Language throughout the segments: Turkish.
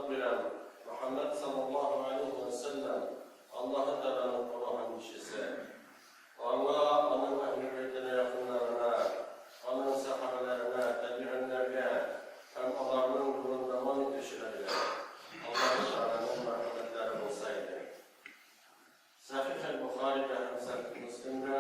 salat bilen Muhammed sallallahu aleyhi ve sellem Allah'a dayanıp olan kişisi. Allah onun ehl-i beytine yakınlarına, onun sahabelerine, tabi'inlerine, hem Allah'ın kulundaman kişilerine Allah-u Teala'nın merhametleri olsaydı. Sahih el-Bukhari'de hem Sahih Müslim'de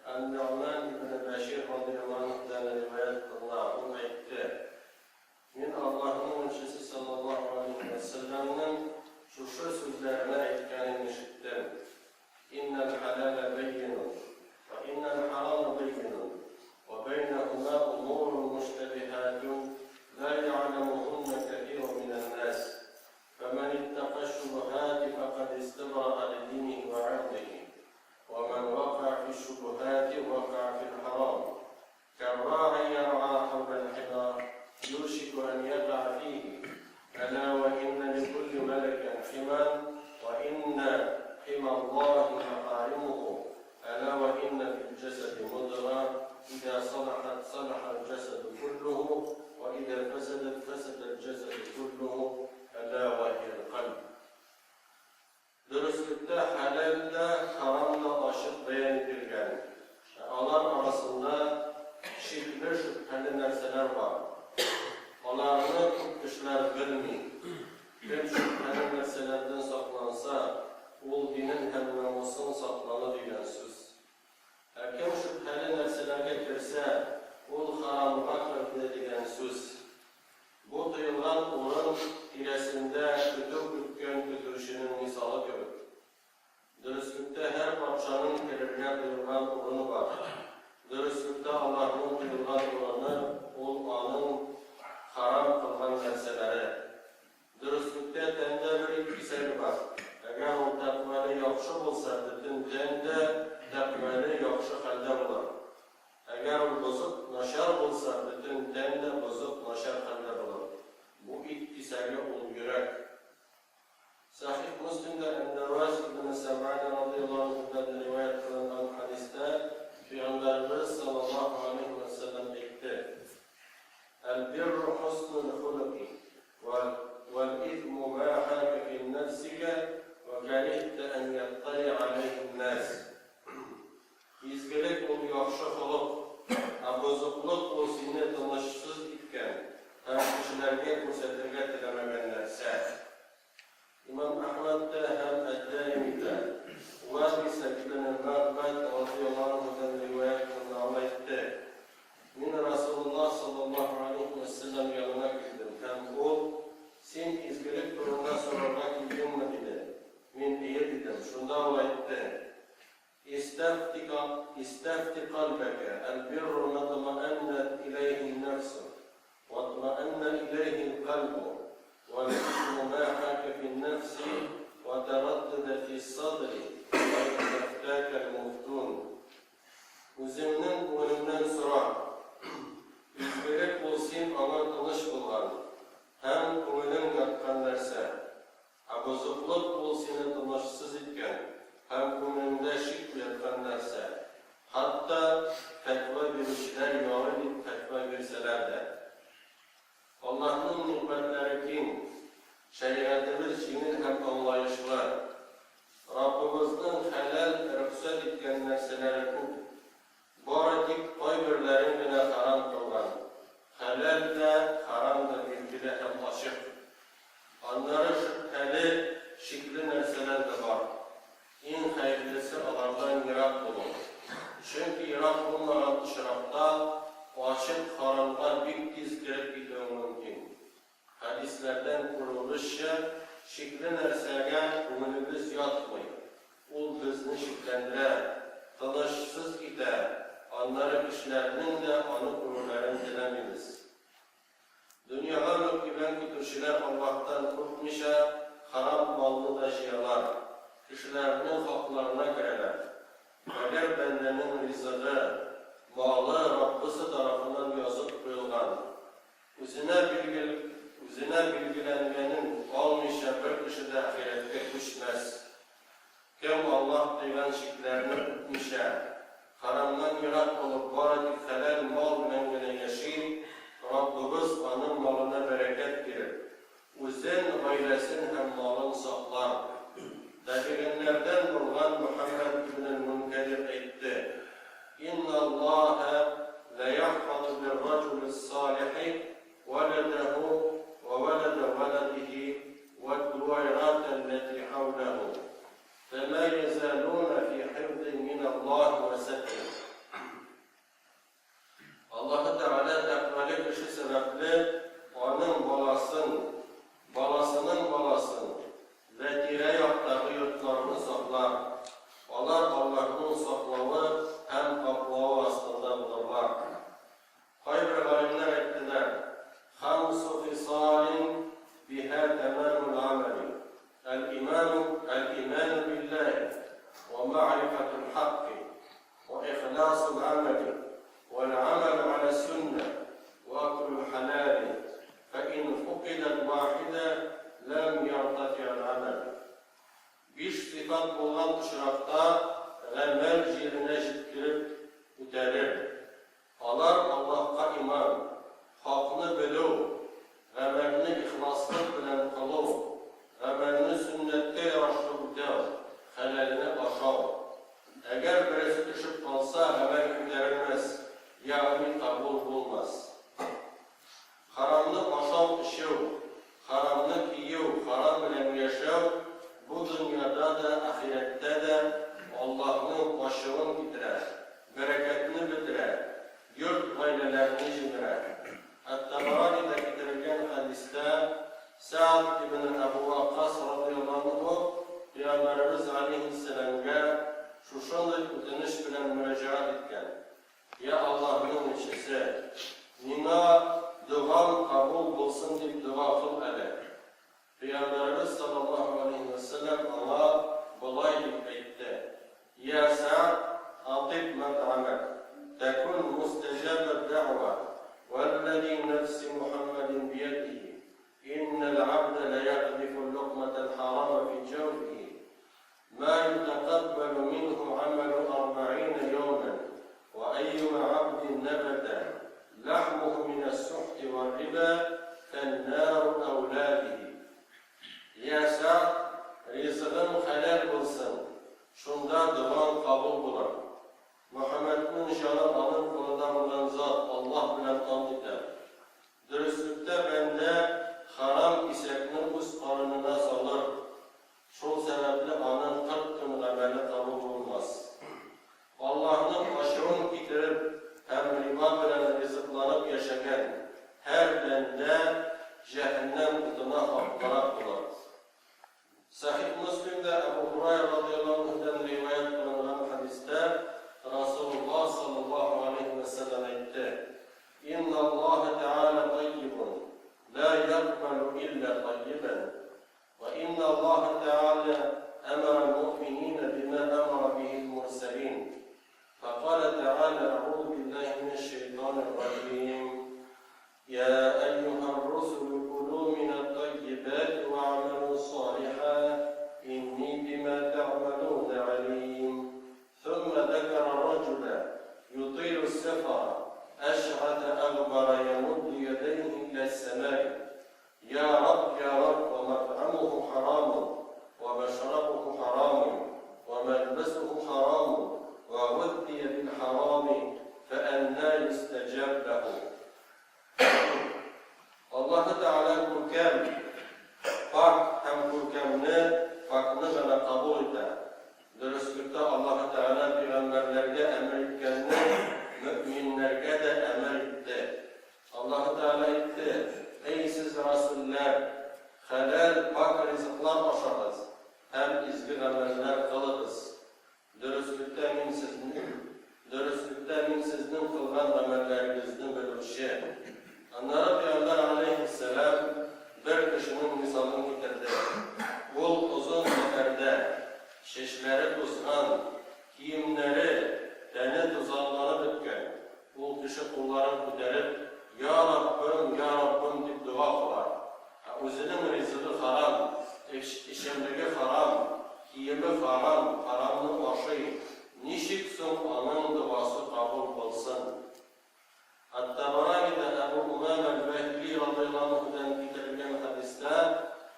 En-Nu'man ibn Beşir radıyallahu anh'dan rivayet kılınan ayette min Allah'ın elçisi sallallahu aleyhi ve sellem'in şu sözlerine etkenini işittim. İnnel halale beyyinun ve innel harame beyyinun ve beynehuma umurun müştebihatun la ya'lemuhunne kethirun minen nas. فَمَنِ اتَّقَى الشُّبُهَاتِ فَقَدْ اسْتَبْرَأَ لِدِينِهِ وَعِرْضِهِ وَمَنْ وَقَعَ فِي الشُّبُهَاتِ وَقَعَ فِي الْحَرَامِ كَالرَّاعِي يَرْعَىٰ حَوْلَ الْحِمَارِ يُوشِكُ أَنْ يَقَعَ فِيهِ أَلَا وَإِنَّ لِكُلِّ مَلَكٍ حِمًى وَإِنَّ حِمَى اللَّهِ مَحَارِمُهُ أَلَا وَإِنَّ فِي الْجَسَدِ مُضْغَةً إِذَا صَلَحَتْ صَلَحَ الْجَسَدُ كُلُّهُ وَإِذَا فَسَدَتْ فَسَدَ الْجَسَدُ كُلُّهُ أَلَا وَهِيَ الْقَلْبُ. Dürüstlükte, helalde, haramla aşık beyan edilgen, onlar arasında şirkli şüpheli nerseler var. Onlarını kişiler bilmiyor. Kim şüpheli nerselerden saklansa, ol dinin hem namusun saklanır diyen söz. Kim şüpheli nerselerge girse, ol haramga kirdi diyen söz. Bu duyulan onun iresinde kütük kütkön kütürüşünün misalı gibi. Dürüstlükte her parçanın kirine duyulan urunu var. Dürüstlükte Allah'ın duyulan urunu, ol anın haram kılgan nerseleri. Dürüstlükte tende bir ikiseli var. Eğer o takvali yakşı olsa, bütün tende takvali yakşı halde olur. Eğer o bozuk, naşar olsa, bütün tende bozuk, naşar halde olur. Bu ikiseli ol yürek. Sahih Müslim'de Endervaz ibn-i Sem'ane radıyallahu anh'dan rivayet kılınan hadiste Peygamberimiz sallallahu aleyhi ve sellem etti. El-birru husnul huluki vel-ithmu ma hâke fi nefsike ve kerihte en yattali aleyhin nas. İzgilik ol yakşı huluk, bozukluk ol seni tanışsız itken, hem kişilerge kursetirge dilemegenlerse. İmam Ahmet'te hem Eddeymi'de Vâbise ibn-i Mâbed radıyallahu anh'dan rivayet kılınan etti. Min Resulullah sallallahu aleyhi ve sellem yanına gittim. Hem o, sen izgilik durumuna sorarına gittin mi dedi. Min iyi dedim. Şundan o etti. İstefti kalbeke el-birru matma'ennet ileyhin nefsu ve ileyhin kalbu وَالْإِثْمُ مَا حَاكَ فِي النَّفْسِ وَتَرَدَّدَ فِي الصَّدْرِ وَاِسْتَفْتَاكَ الْمُفْتُونَ. Üzümünün önünden sorar. İzgilik olsun ama tanış bulgan. Hem önün yakkan derse. Bozukluk olsun tanışsız itken. Hem önünde şirk yakkan derse. Hatta fetva verişler yağılıp fetva verseler de. Allah'ın nimetleri kim? Şeriatımız için hem anlayışlı. Rabbimizden helal rüksat etken nerseleri kup. Baratik koybirlerin bile haram kılgan. Helal de haram da bilgili hem aşık. Onları şüpheli, şikli nerseler de var. En hayırlısı Allah'tan yirak bulun. Çünkü yirak bulmayan ışrakta aşık haramlar bir kez girip gidiyor mümkün. Hadislerden kuruluşça şikli nersege umulümüz yatmayın. Ol bizni şiklendirer, tanışsız iter, onları kişilerinin de anı kurullarını dilememiz. Dünyaya mükemmel kütürşüler Allah'tan kurtmuşa haram malını taşıyanlar, kişilerinin haklarına girerler. Eğer bendenin rızığı, malı Rabbisi tarafından yazıp koyulgan, üzerine bilgilenmenin olmayışa bir kişi de ahirette düşmez. Kim Allah diyen şirklerini tutmuşa, haramdan yirak olup baratik helal mal bilen yaşayıp, Rabbimiz onun malına bereket girir. Üzerine ailesin hem malın saklar. Debirinlerden bulgan Muhammed ibn-i Munkedir etti. İnna Allahe le yahfadu bir racul salihi veledehu ve velede veledihi ve duvayraten leti havlehu. فَمَا يَزَالُونَ فِي حِفْظٍ مِنَ اللّٰهِ وَسَتِّهِ. Allah-u Teala takvali kişi sebeple onun balasının ve dire yaptığı yurtlarını saklar. Onlar Allah'ın saklağı hem kaplağı aslında bulurlar. Hayır alimler ettiler. خَمْسُ فِصَالٍ بِهَا تَمَامُ الْعَمَلِ الإيمان بالله ومعرفة الحق وإخلاص العمل والعمل على السنة وأكل الحلال فإن فقدت واحدة لم يرتفع العمل. Beş sıfat bulunan ışrakta gamel yerine jitkirip üterir. Alar Allah'a iman, hakkını bilü, gamelini ihlaslık bilen kılü, gamelini sünnette yaraşlı ütev, helalini aşav. Eğer birisi düşüp kalsa gamel giderilmez, yani kabul bulmaz. Haramını aşav işev, haramını giyev, haram bilen yaşav, bu dünyada da ahirette de Allah'ın başını bitirer, bereketini bitirer, yurt ailelerini cimirer. At-Tabarani'de getirilen hadiste Sa'd ibn Ebu Vakkas radıyallahu anh Peygamberimiz aleyhisselam'a şu şunday öteniş bilen müracaat etken: Ya Allah'ın işçisi, nima duam kabul bulsun deyip dua kıl ele. Peygamberimiz sallallahu aleyhi ve sellem ona kolay etti. Ya Sa'd, atib mat'amek, tekun mustecabet da'va, vellezî nefsi Muhammedin biyedihi, innel abde le yakdifu lukmetel harama fi cevfihi, ma yutekabbalu minhu amelu 40 yevmen, ve eyyuma abdin nebete, lahmuhu mine's-suhti ve'r-riba, fennâru evlâbihi. Ya Sa'd, rizqin helal bulsun, şunda duan kabul bular. Muhammed'in şanı alın konudan olan zat Allah bilen and eder. Dürüstlükte bende haram isekini üst karnına salır. Şol sebeple anın 40 gün ameli kabul olmaz. Allah'ın aşırın bitirip hem riba bilen rızıklanıp yaşayan her bende cehennem kutuna haklara bular. Sahih Müslim'de Ebu Hurayra radıyallahu anh'den rivayet kılınan hadiste Resulullah sallallahu aleyhi ve sellem etti. İnna Allah Teala tayyibun, la yakbalu illa tayyiben. Ve inna Allah Teala emara mu'minine bima emara bihil murselin. Fekale Teala e'udhu billahi mineşşeytanirracim. Ya eyyuhel rusul kulu minel tayyibati ve amelu salihan. İnni bima te'amelûne alim. ثم ذكر الرجل يطيل السفر أشعث أغبر يمد يديه إلى السماء يا رب ومطعمه حرام ومشربه حرام وملبسه حرام وغذي بالحرام فأنى يستجاب له. Allah Teala kurkem, pak hem kurkemini fakını bana kabul eder. Dürüstlükte Allah Teala peygamberlerge emir etkenini müminlerge de emir etti. Allah Teala etti: Ey siz Resuller, helal pak rızıklar aşağız, hem izgin ameller kılırız. Dürüstlükte min sizin kılgan amellerinizin bölüşü. Onlara Peygamber aleyhisselam bir kişinin misalını getirdi. Ul uzun seferde şişleri tuzan, giyimleri deni tuzanlanıp bitken, bu kişi kullarını kuderip Ya Rabbim, Ya Rabbim deyip dua kılar. Özünün rizqi haram, işimligi haram, giyimi haram, haramlı başı, nişiksin onun duası kabul bulsun. At-Tabarani'de Ebu Umame el-Behli radıyallahu anh'den getirilen hadiste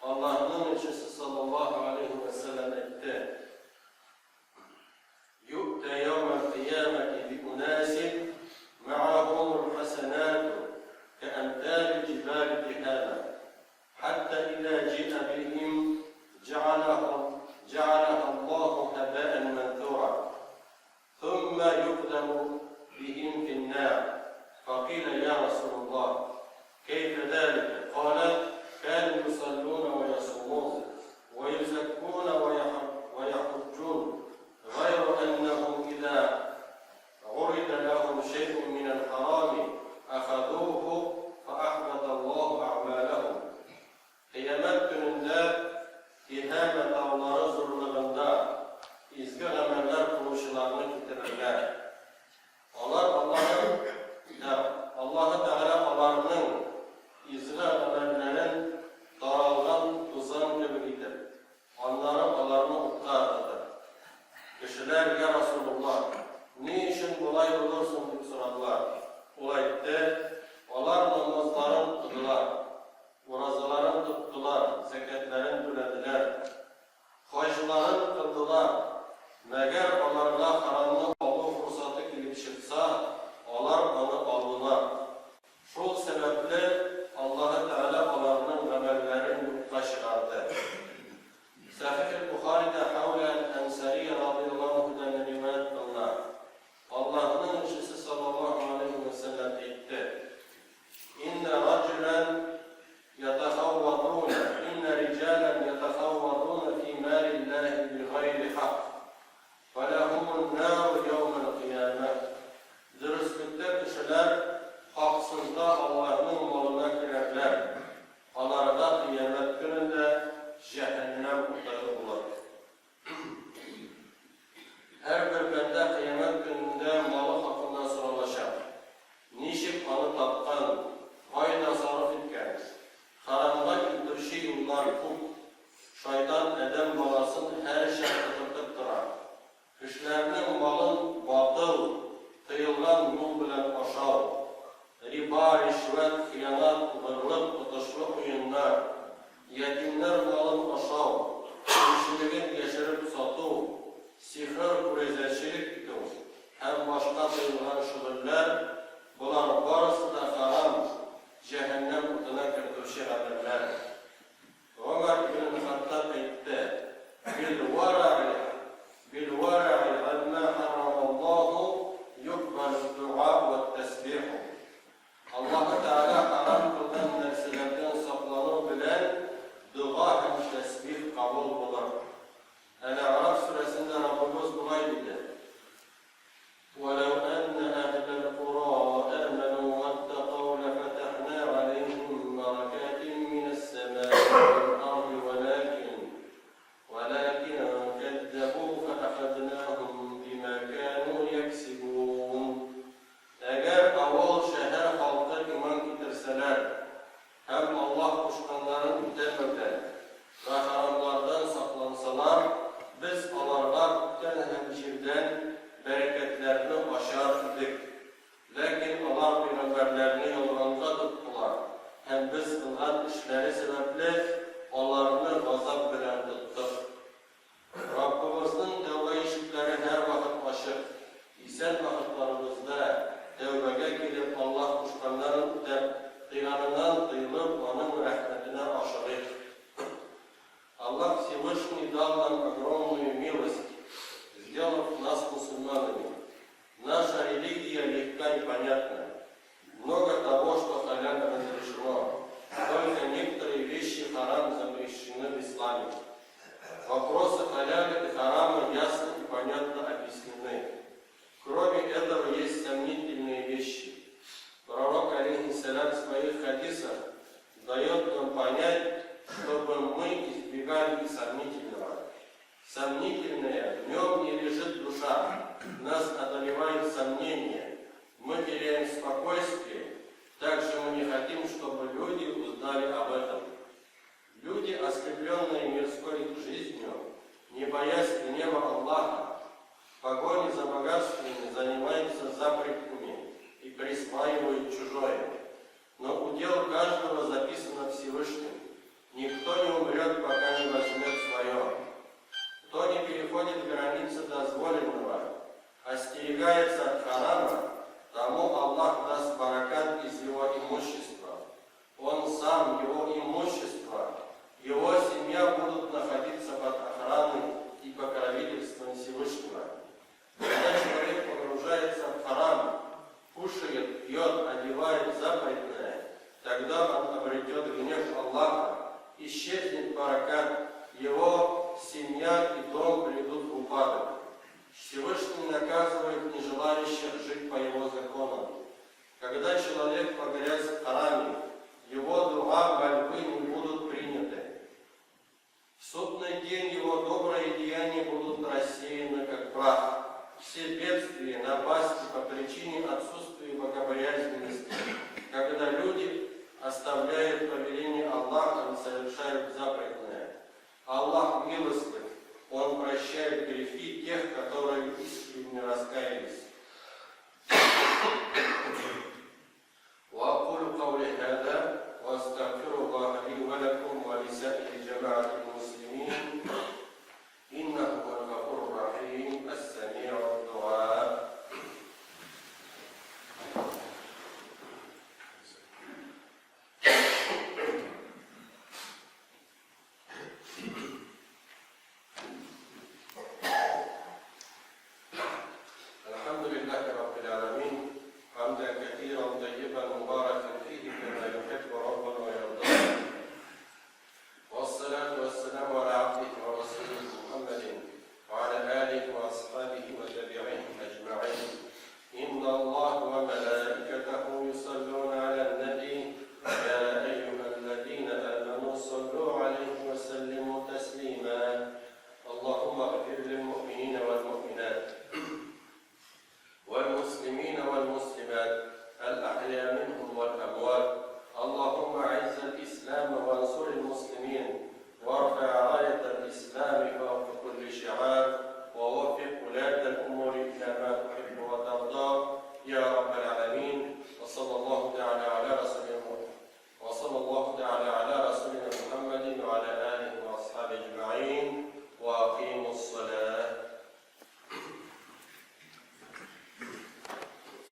Allah Şaytan edem balasın her şartı tutup durar. Kişilerinin malın batıl, tıyılgan yol bilen aşağı. Riba, rişvet, hıyanat, gırlık, tutuşlu oyunlar, yetimler malın aşağı, kişiliğin geçirip satı, sihir, kurezeçilik tutu, hem başka tıyılgan şüghüller, bular barısı da haram, cehennem kutuna kırtuşu haberler. Ömer ibn Hattab aytdi, Bil-vara'i amma haramallahu yukbalu du'a ve tesbihu. Allah-u Teala haram kılgan narsalardan saklanır bilen dua hem tesbih kabul bulur. El-A'raf suresinde Rabbimiz bulay dedi. وَلَوْ أَنَّ أَهْلَ الْقُرَى آمَنُوا وَاتَّقَوْا لَفَتَحْنَا عَلَيْهِمْ بَرَكَاتٍ مِنَ السَّمَاءِ وَالْأَرْضِ وَلَكِنْ كَذَّبُوا فَأَخَذْنَاهُمْ بِمَا كَانُوا يَكْسِبُونَ. Eğer avval şehir halkı iman getirseler, hem Allah kuşkanların ütemeden ve haramlardan saklansalar, biz onlarga üten hemşirden bereketlerini aşar idik. Lakin onlar peygamberlerini yolganga tuttular. Hem biz kılgan işleri sebeple onlarını gazap bilen tuttuk. Rabbimizin tevbe işitleri her vakit açık. İsen vakitlerimizde tevbege gelip Allah kuşkanların kıyanından kıyılıp onun rahmetine aşırır. Allah Всевышний дал нам огромную милость, сделав нас мусульманами. Наша религия легка и понятна. Много того, что халяль разрешено. Только некоторые вещи харам запрещены в исламе. Вопросы халяля и харама ясно и понятно объяснены. Кроме этого есть сомнительные вещи. Пророк, алейхиссалям, в своих хадисах дает нам понять, чтобы мы избегали сомнительного. Сомнительное, в нем не лежит душа, нас одолевает сомнение, мы теряем спокойствие, также мы не хотим, чтобы люди узнали об этом. Люди, оскорбленные мирской жизнью, не боясь гнева Аллаха, в погоне за богатствами занимаются запретными и присваивают чужое. Но удел каждого записано Всевышним. Никто не умрет, пока не возьмет свое. Кто не переходит границы дозволенного, остерегается от харама, тому Аллах даст баракат из его имущества. Он сам, его имущество, его семья будут находиться под охраной и покровительством Всевышнего. Когда человек погружается в харам, кушает, пьет, одевает запретное, тогда он обретет гнев Аллаха, исчезнет баракат, его семья и дом придут в упадок. Всевышний наказывает нежелающих жить по его законам. Когда человек погряз в хараме, его дуа, мольбы не будут приняты. В судный день его добрые деяния будут рассеяны, как прах. Все бедствия, напасти по причине отсутствия богобоязненности, когда люди оставляют повеление Аллаха и совершают запретное. Аллах милостлив, Он прощает грехи тех, которые искренне раскаялись. وأقول قولي هذا وأستغفر الله لي ولكم ولسائر جماعة